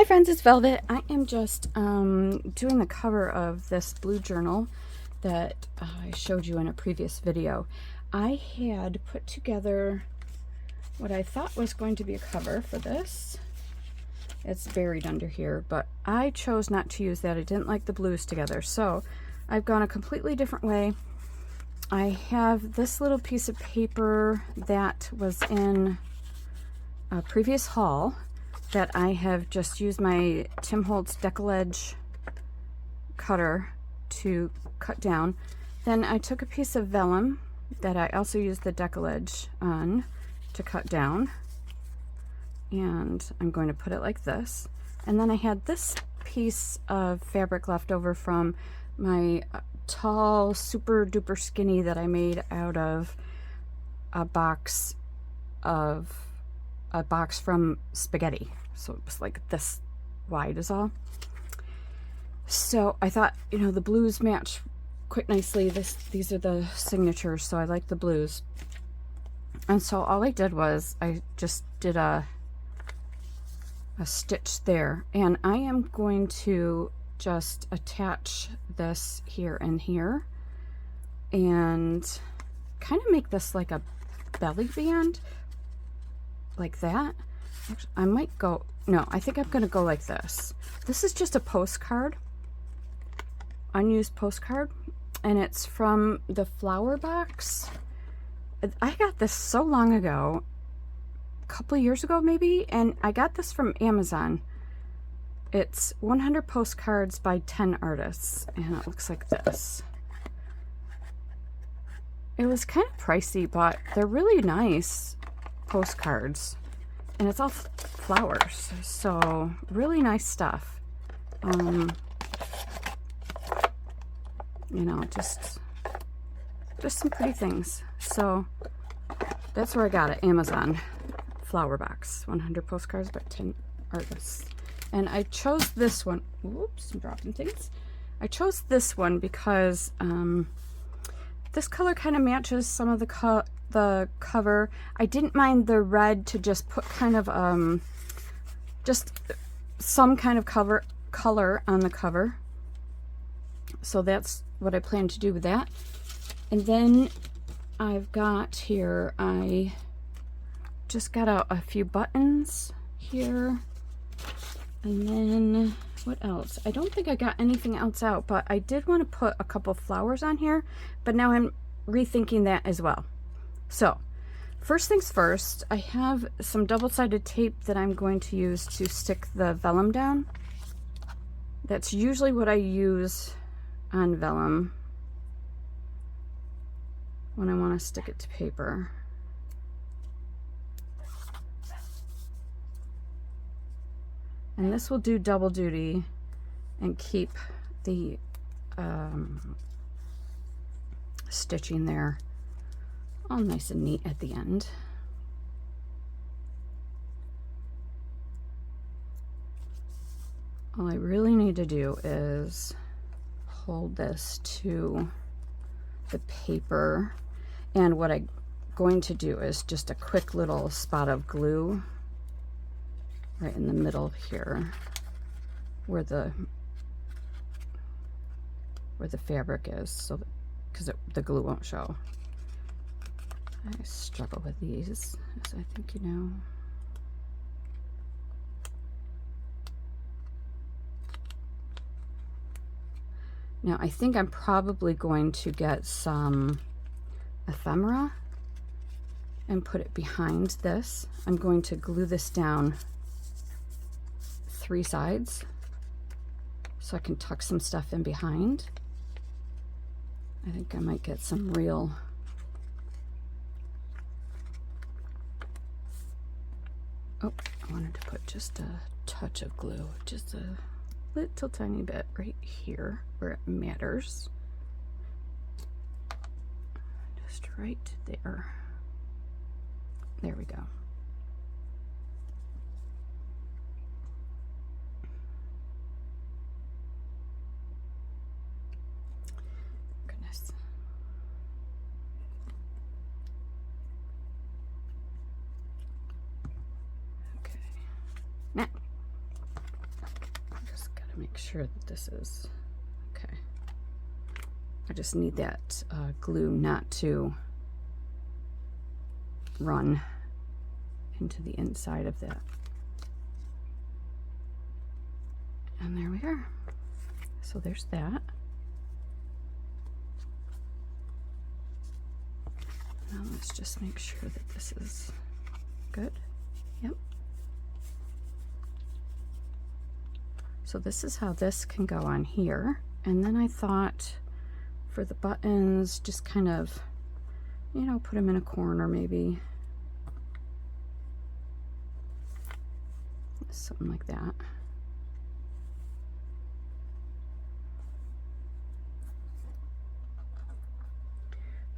friends, it's Velvet. I am just doing the cover of this blue journal that I showed you in a previous video. I had put together what I thought was going to be a cover for this. It's buried under here, but I chose not to use that. I didn't like the blues together, so I've gone a completely different way. I have this little piece of paper that was in a previous haul that I have just used my Tim Holtz decollage cutter to cut down. Then I took a piece of vellum that I also used the decollage on to cut down, and I'm going to put it like this. And then I had this piece of fabric left over from my tall, super duper skinny that I made out of a box from spaghetti. So it was like this wide is all. So I thought, you know, the blues match quite nicely. These are the signatures, so I like the blues. And so all I did was I just did a stitch there, and I am going to just attach this here and here and kind of make this like a belly band, like that. Actually, I might go, no, I think I'm gonna go like this. This is just a postcard, unused postcard, and it's from the flower box. I got this so long ago, a couple of years ago maybe, and I got this from Amazon. It's 100 postcards by 10 artists, and it looks like this. It was kind of pricey, but they're really nice postcards, and it's all flowers, so really nice stuff. You know, just some pretty things. So that's where I got it, Amazon flower box, 100 postcards by 10 artists. And I chose this one. Oops, I'm dropping things. I chose this one because this color kind of matches some of the cover. I didn't mind the red to just put kind of just some kind of color on the cover. So that's what I plan to do with that. And then I've got here, I just got out a few buttons here. And then what else? I don't think I got anything else out, but I did want to put a couple flowers on here, but now I'm rethinking that as well. So first things first, I have some double-sided tape that I'm going to use to stick the vellum down. That's usually what I use on vellum when I want to stick it to paper. And this will do double duty and keep the stitching there all nice and neat at the end. All I really need to do is hold this to the paper, and what I'm going to do is just a quick little spot of glue right in the middle here where the fabric is, so because the glue won't show. I struggle with these, as I think you know. Now I think I'm probably going to get some ephemera and put it behind this. I'm going to glue this down 3 sides so I can tuck some stuff in behind. I think I might get some real I wanted to put just a touch of glue, just a little tiny bit right here where it matters. Just right there. There we go. Goodness. Okay. Now, sure that this is okay. I just need that glue not to run into the inside of that. And there we are. So there's that. Now let's just make sure that this is good. Yep. So this is how this can go on here. And then I thought for the buttons, just kind of, you know, put them in a corner maybe. Something like that.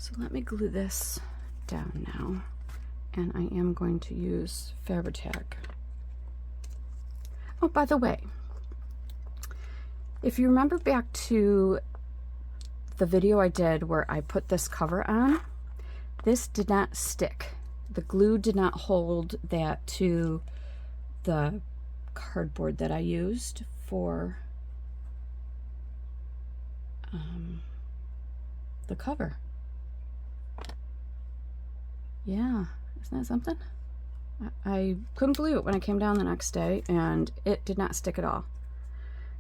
So let me glue this down now, and I am going to use Fabri-Tac. Oh, by the way, if you remember back to the video I did where I put this cover on, this did not stick. The glue did not hold that to the cardboard that I used for the cover. Yeah, isn't that something? I couldn't believe it when I came down the next day, and it did not stick at all.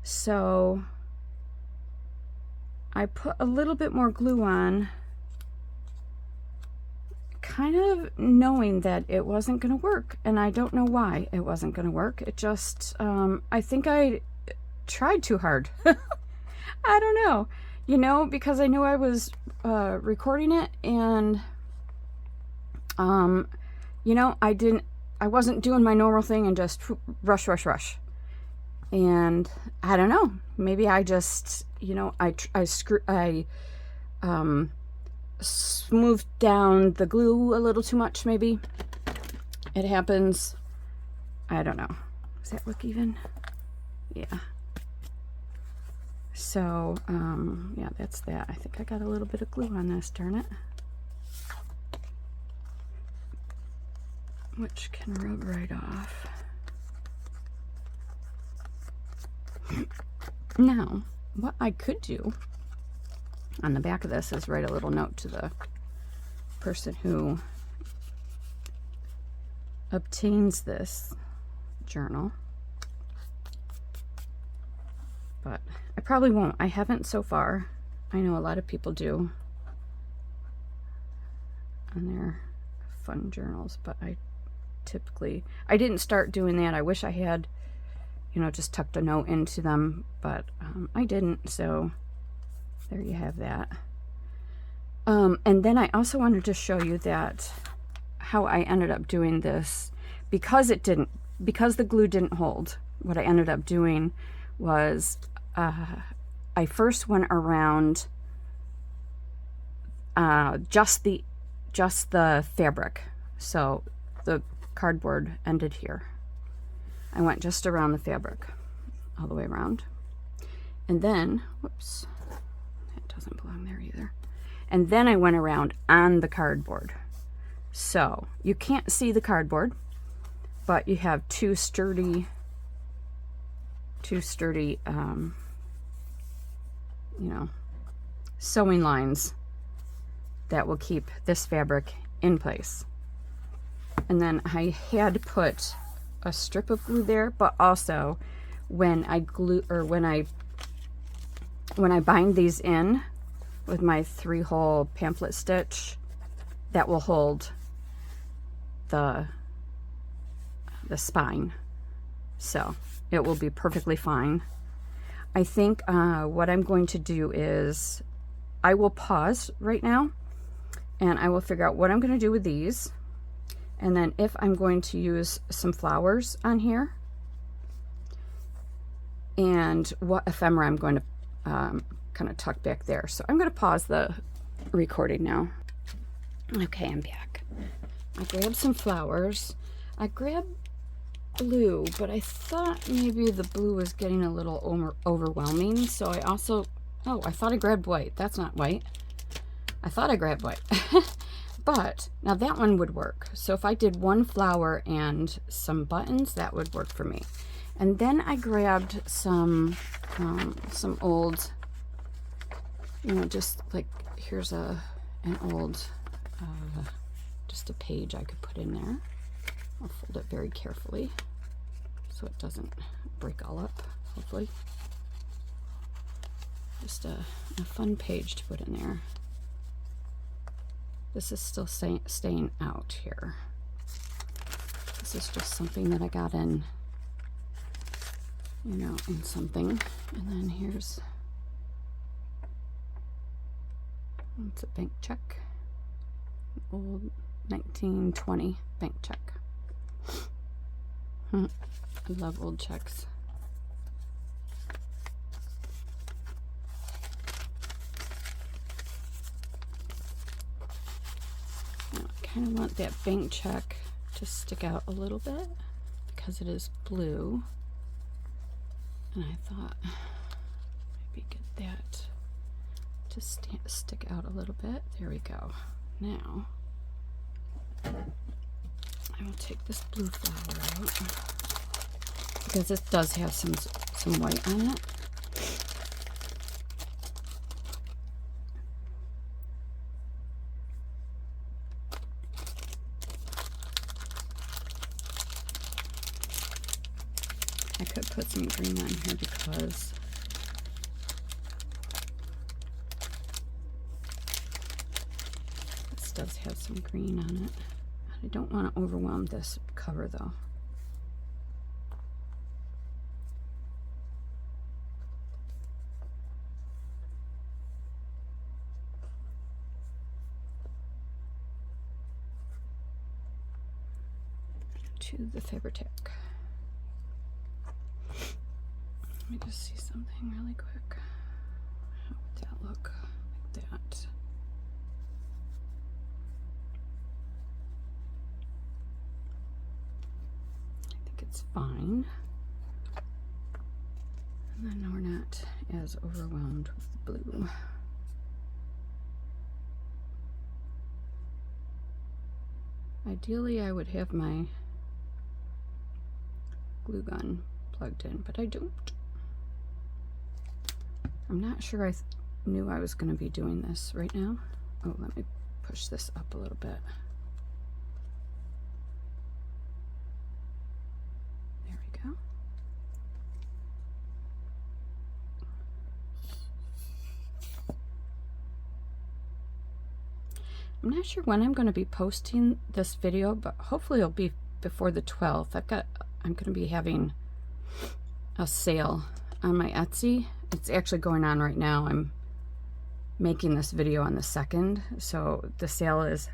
So I put a little bit more glue on, kind of knowing that it wasn't going to work, and I don't know why it wasn't going to work. It just, I think I tried too hard. I don't know, you know, because I knew I was recording it, and you know, I wasn't doing my normal thing and just rush. And I don't know, maybe I just, you know, I smoothed down the glue a little too much, maybe. It happens. I don't know. Does that look even? Yeah. So, yeah, that's that. I think I got a little bit of glue on this, darn it. Which can rub right off. Now, what I could do on the back of this is write a little note to the person who obtains this journal. But I probably won't. I haven't so far. I know a lot of people do on their fun journals, but I didn't start doing that. I wish I had, you know, just tucked a note into them, but I didn't, so there you have that. And then I also wanted to show you that how I ended up doing this, because the glue didn't hold. What I ended up doing was I first went around just the fabric, so the cardboard ended here. I went just around the fabric, all the way around. And then, whoops, that doesn't belong there either. And then I went around on the cardboard. So you can't see the cardboard, but you have two sturdy, you know, sewing lines that will keep this fabric in place. And then I had put a strip of glue there, but also when I glue, or when I bind these in with my 3-hole pamphlet stitch, that will hold the spine, so it will be perfectly fine. I think what I'm going to do is I will pause right now, and I will figure out what I'm going to do with these. And then if I'm going to use some flowers on here, and what ephemera I'm going to kind of tuck back there. So I'm going to pause the recording now. Okay, I'm back. I grabbed some flowers. I grabbed blue, but I thought maybe the blue was getting a little overwhelming. So I also, oh, I thought I grabbed white. That's not white. I thought I grabbed white. But now that one would work. So if I did one flower and some buttons, that would work for me. And then I grabbed some old, you know, just like, here's an old, just a page I could put in there. I'll fold it very carefully so it doesn't break all up, hopefully. Just a fun page to put in there. This is still staying out here. This is just something that I got in, you know, in something. And then here's, it's a bank check. Old 1920 bank check. I love old checks. Now, I kind of want that bank check to stick out a little bit because it is blue. And I thought maybe get that to stick out a little bit. There we go. Now, I will take this blue flower out because it does have some white on it. I could put some green on here because this does have some green on it. I don't want to overwhelm this cover though. To the Fabri-Tac. Let me just see something really quick. How would that look? Like that. It's fine. And then we're not as overwhelmed with the blue. Ideally, I would have my glue gun plugged in, but I don't. I'm not sure I knew I was going to be doing this right now. Oh, let me push this up a little bit. I'm not sure when I'm going to be posting this video, but hopefully it'll be before the 12th. I'm going to be having a sale on my Etsy. It's actually going on right now. I'm making this video on the 2nd, so the sale is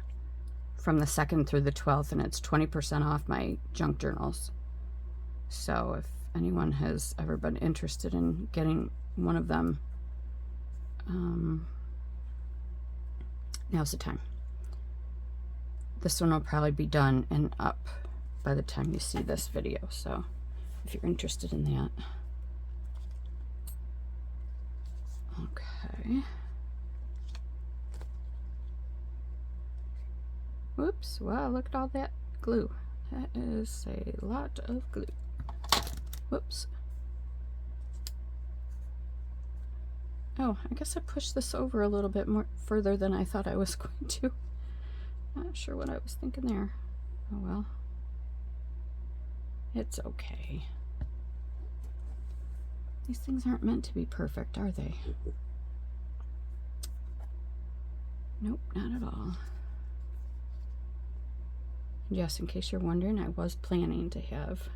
from the 2nd through the 12th, and it's 20% off my junk journals. So if anyone has ever been interested in getting one of them, now's the time. This one will probably be done and up by the time you see this video, so if you're interested in that. Okay. Whoops, wow, look at all that glue. That is a lot of glue. Whoops. Oh, I guess I pushed this over a little bit more further than I thought I was going to. Not sure what I was thinking there. Oh well. It's okay. These things aren't meant to be perfect, are they? Nope, not at all. And yes, in case you're wondering, I was planning to have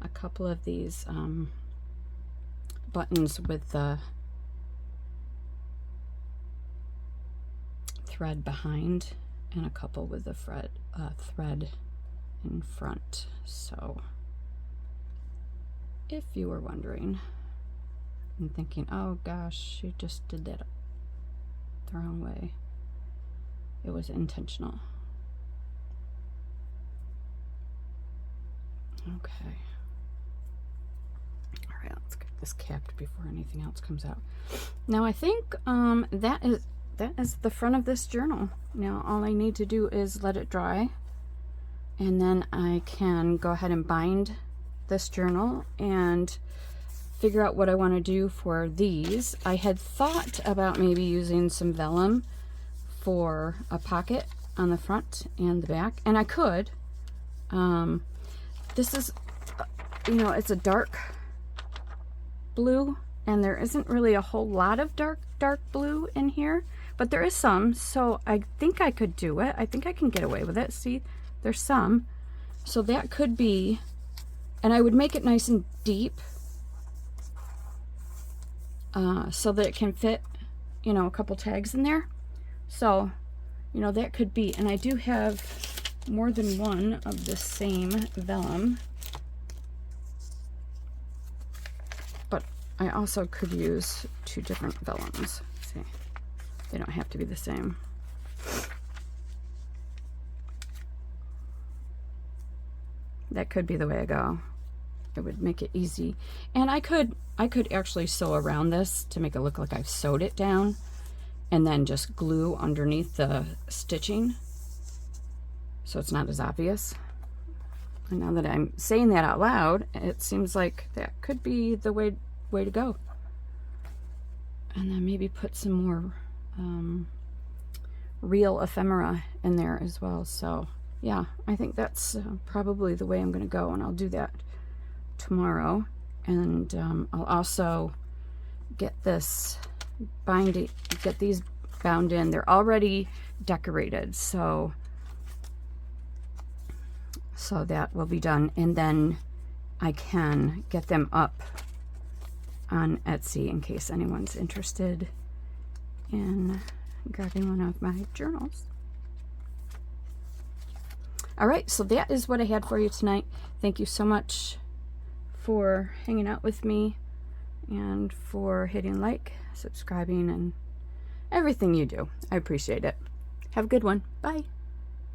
a couple of these buttons with the thread behind and a couple with the thread in front. So if you were wondering and thinking, oh gosh, she just did that the wrong way, it was intentional. Okay. All right, let's get this capped before anything else comes out. Now I think that is the front of this journal. Now all I need to do is let it dry, and then I can go ahead and bind this journal and figure out what I want to do for these. I had thought about maybe using some vellum for a pocket on the front and the back, and I could. This is, you know, it's a dark blue, and there isn't really a whole lot of dark blue in here, but there is some, so I think I could do it. I think I can get away with it. See, there's some. So that could be, and I would make it nice and deep so that it can fit, you know, a couple tags in there. So, you know, that could be, and I do have more than one of the same vellum, but I also could use 2 different vellums. See, they don't have to be the same. That could be the way I go. It would make it easy. And I could actually sew around this to make it look like I've sewed it down and then just glue underneath the stitching so it's not as obvious. And now that I'm saying that out loud, it seems like that could be the way to go. And then maybe put some more real ephemera in there as well. So yeah, I think that's probably the way I'm going to go, and I'll do that tomorrow. And I'll also get this binding, get these bound in. They're already decorated, so that will be done, and then I can get them up on Etsy in case anyone's interested in grabbing one of my journals. All right, so that is what I had for you tonight. Thank you so much for hanging out with me and for hitting like, subscribing, and everything you do. I appreciate it. Have a good one. Bye.